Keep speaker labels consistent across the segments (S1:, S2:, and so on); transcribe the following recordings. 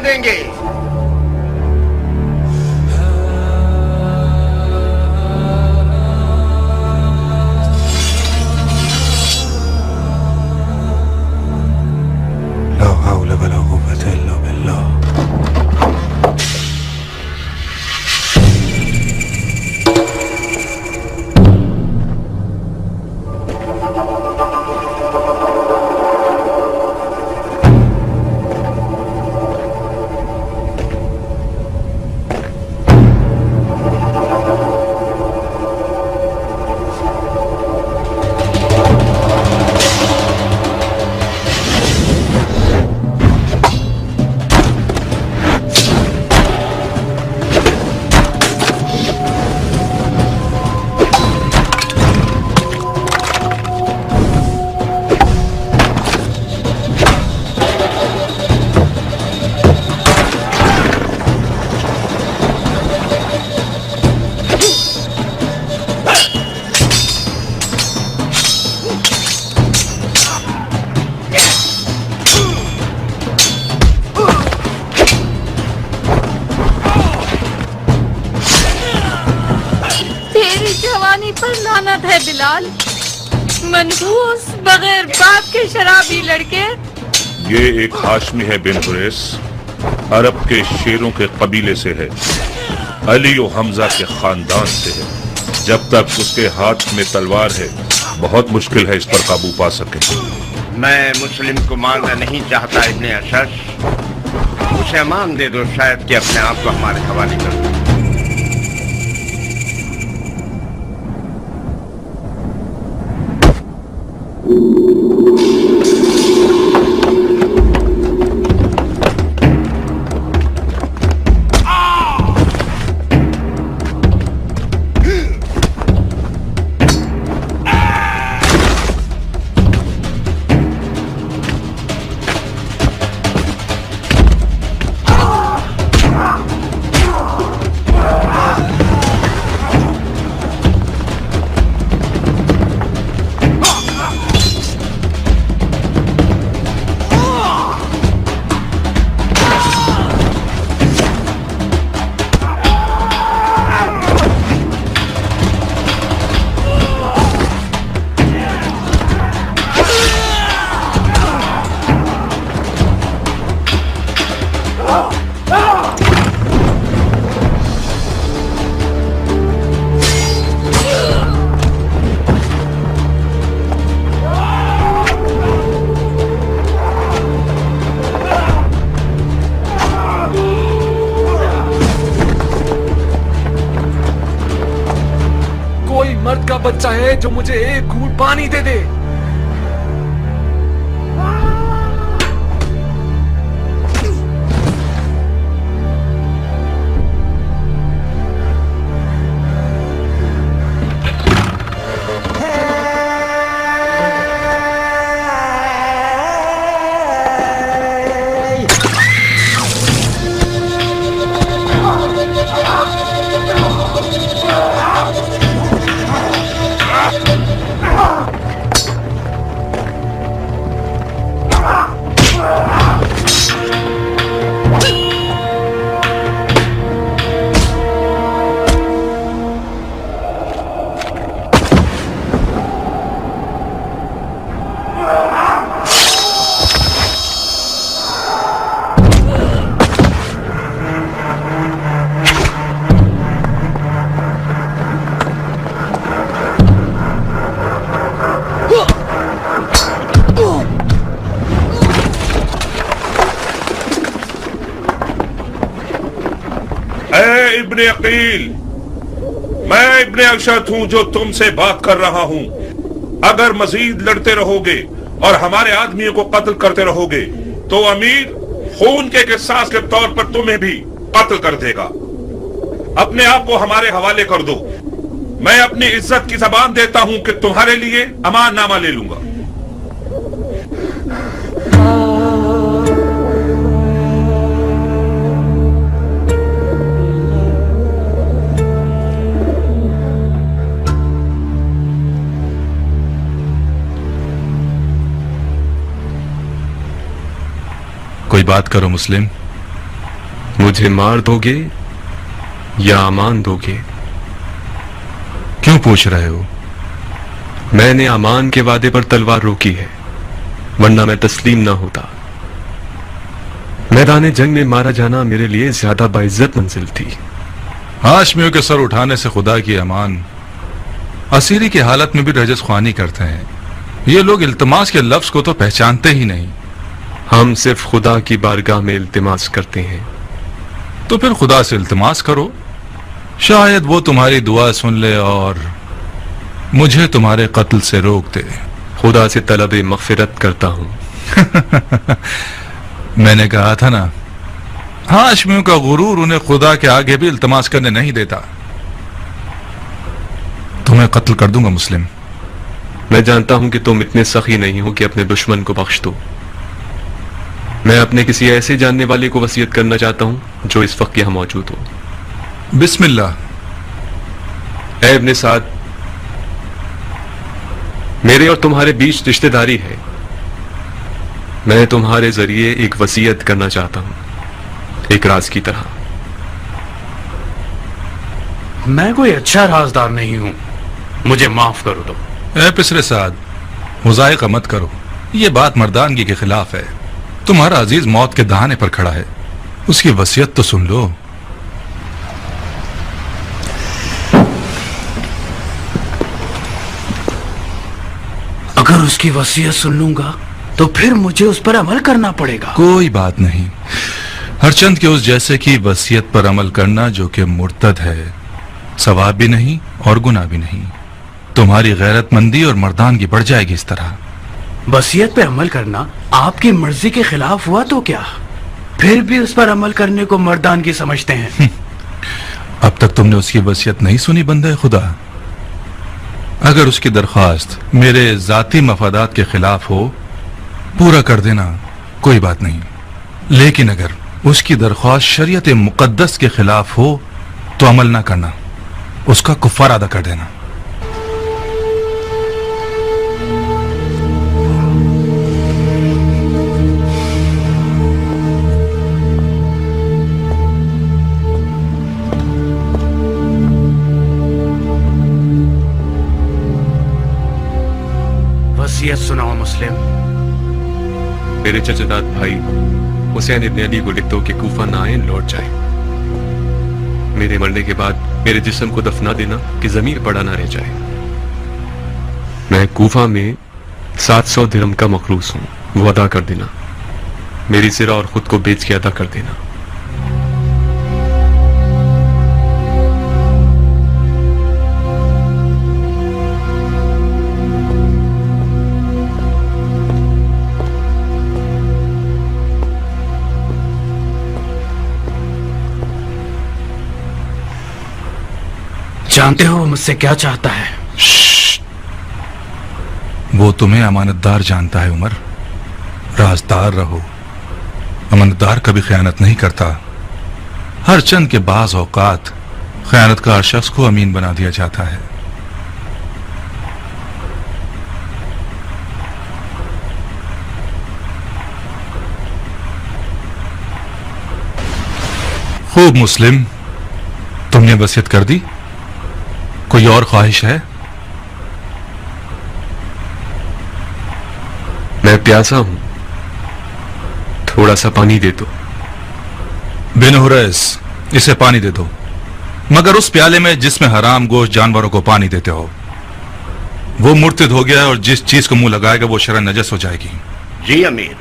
S1: دیں گے۔
S2: لا حول ولا قوة الا بالله۔
S3: لعنت ہے بلال، منحوس بغیر باپ کے شرابی لڑکے۔
S4: یہ ایک ہاشمی ہے بن حریث، عرب کے شیروں کے قبیلے سے ہے، علی و حمزہ کے خاندان سے ہے۔ جب تک اس کے ہاتھ میں تلوار ہے بہت مشکل ہے اس پر قابو پا سکے۔
S1: میں مسلم کو مارنا نہیں چاہتا ابن اشش، اسے امان دے دو، شاید کہ اپنے آپ کو ہمارے حوالے کر دو۔
S2: مرد کا بچہ ہے جو مجھے ایک گھونٹ پانی دے دے۔
S4: ابن عقیل، میں ابن اشد ہوں جو تم سے بات کر رہا ہوں۔ اگر مزید لڑتے رہو گے اور ہمارے آدمیوں کو قتل کرتے رہو گے تو امیر خون کے قصاص کے طور پر تمہیں بھی قتل کر دے گا۔ اپنے آپ کو ہمارے حوالے کر دو، میں اپنی عزت کی زبان دیتا ہوں کہ تمہارے لیے امان نامہ لے لوں گا۔
S5: کوئی بات کرو مسلم۔
S2: مجھے مار دو گے یا امان دو گے؟
S5: کیوں پوچھ رہے ہو؟
S2: میں نے امان کے وعدے پر تلوار روکی ہے، ورنہ میں تسلیم نہ ہوتا۔ میدان جنگ میں مارا جانا میرے لیے زیادہ باعزت منزل تھی۔
S5: ہاشمیوں کے سر اٹھانے سے خدا کی امان، اسیری کی حالت میں بھی رجس خوانی کرتے ہیں۔ یہ لوگ التماس کے لفظ کو تو پہچانتے ہی نہیں۔
S2: ہم صرف خدا کی بارگاہ میں التماس کرتے ہیں۔
S5: تو پھر خدا سے التماس کرو، شاید وہ تمہاری دعا سن لے اور مجھے تمہارے قتل سے روک دے۔
S2: خدا سے طلب مغفرت کرتا ہوں۔
S5: میں نے کہا تھا نا، ہاشمیوں کا غرور انہیں خدا کے آگے بھی التماس کرنے نہیں دیتا۔ تمہیں قتل کر دوں گا مسلم۔
S2: میں جانتا ہوں کہ تم اتنے سخی نہیں ہو کہ اپنے دشمن کو بخش دو۔ میں اپنے کسی ایسے جاننے والے کو وصیت کرنا چاہتا ہوں جو اس وقت یہاں موجود ہو۔
S5: بسم اللہ۔
S2: اے ابن سعد، میرے اور تمہارے بیچ رشتہ داری ہے۔ میں تمہارے ذریعے ایک وصیت کرنا چاہتا ہوں، ایک راز کی طرح۔
S6: میں کوئی اچھا رازدار نہیں ہوں، مجھے معاف کرو دو۔
S5: اے پسر سعد، مضائقہ مت کرو، یہ بات مردانگی کے خلاف ہے۔ تمہارا عزیز موت کے دہانے پر کھڑا ہے، اس کی وصیت تو سن لو۔
S6: اگر اس کی وصیت سن لوں گا تو پھر مجھے اس پر عمل کرنا پڑے گا۔
S5: کوئی بات نہیں، ہر چند کے اس جیسے کی وصیت پر عمل کرنا جو کہ مرتد ہے، ثواب بھی نہیں اور گناہ بھی نہیں۔ تمہاری غیرت مندی اور مردانگی بڑھ جائے گی اس طرح۔
S6: وصیت پہ عمل کرنا آپ کی مرضی کے خلاف ہوا تو کیا؟ پھر بھی اس پر عمل کرنے کو مردانگی سمجھتے ہیں۔
S5: اب تک تم نے اس کی وصیت نہیں سنی بندہ خدا؟ اگر اس کی درخواست میرے ذاتی مفادات کے خلاف ہو، پورا کر دینا، کوئی بات نہیں۔ لیکن اگر اس کی درخواست شریعت مقدس کے خلاف ہو تو عمل نہ کرنا، اس کا کفارہ ادا کر دینا۔
S6: وصیت سناؤ مسلم۔
S2: میرے چچا بھائی حسین ابن علی کو لکھ دو کہ کوفہ نہ آئیں، لوٹ جائیں۔ میرے مرنے کے بعد میرے جسم کو دفنا دینا کہ ضمیر پڑا نہ رہ جائے۔ میں کوفہ میں 700 درہم کا مخلوص ہوں، وہ ادا کر دینا۔ میری زرہ اور خود کو بیچ کے ادا کر دینا۔
S6: جانتے ہو وہ مجھ سے کیا چاہتا ہے؟
S5: وہ تمہیں امانت دار جانتا ہے عمر، رازدار رہو۔ امانت دار کبھی خیانت نہیں کرتا، ہر چند کے بعض اوقات خیانت کار شخص کو امین بنا دیا جاتا ہے۔ خوب مسلم، تم نے وصیت کر دی؟ کوئی اور خواہش ہے؟
S2: میں پیاسا ہوں، تھوڑا سا پانی دے دو۔
S5: بن حریث، اسے پانی دے دو، مگر اس پیالے میں جس میں حرام گوشت جانوروں کو پانی دیتے ہو۔ وہ مرتد ہو گیا ہے اور جس چیز کو منہ لگائے گا وہ شرعاً نجس ہو جائے گی۔
S1: جی امیر۔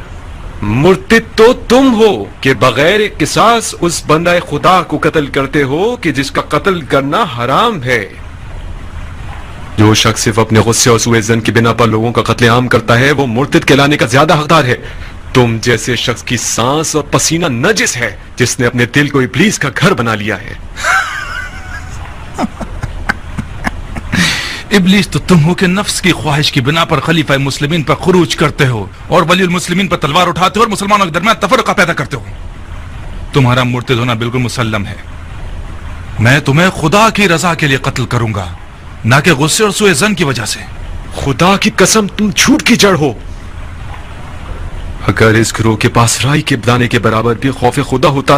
S2: مرتد تو تم ہو کہ بغیر قصاص اس بندہ خدا کو قتل کرتے ہو کہ جس کا قتل کرنا حرام ہے۔ جو شخص صرف اپنے غصے اور سوء ظن کی بنا پر لوگوں کا قتل عام کرتا ہے وہ مرتد کہلانے کا زیادہ حقدار ہے۔ تم جیسے شخص کی سانس اور پسینہ نجس ہے جس نے اپنے دل کو ابلیس کا گھر بنا لیا ہے۔
S5: ابلیس تو تم ہو کہ نفس کی خواہش کی بنا پر خلیفہ مسلمین پر خروج کرتے ہو اور ولی المسلمین پر تلوار اٹھاتے ہو اور مسلمانوں کے درمیان تفرقہ پیدا کرتے ہو۔ تمہارا مرتد ہونا بالکل مسلم ہے۔ میں تمہیں خدا کی رضا کے لیے قتل کروں گا، نہ کہ غصے اور سوء ظن کی وجہ سے۔
S2: خدا کی قسم تم جھوٹ کی جڑ ہو۔ اگر اس گروہ کے پاس رائی کے دانے کے برابر بھی خوف خدا ہوتا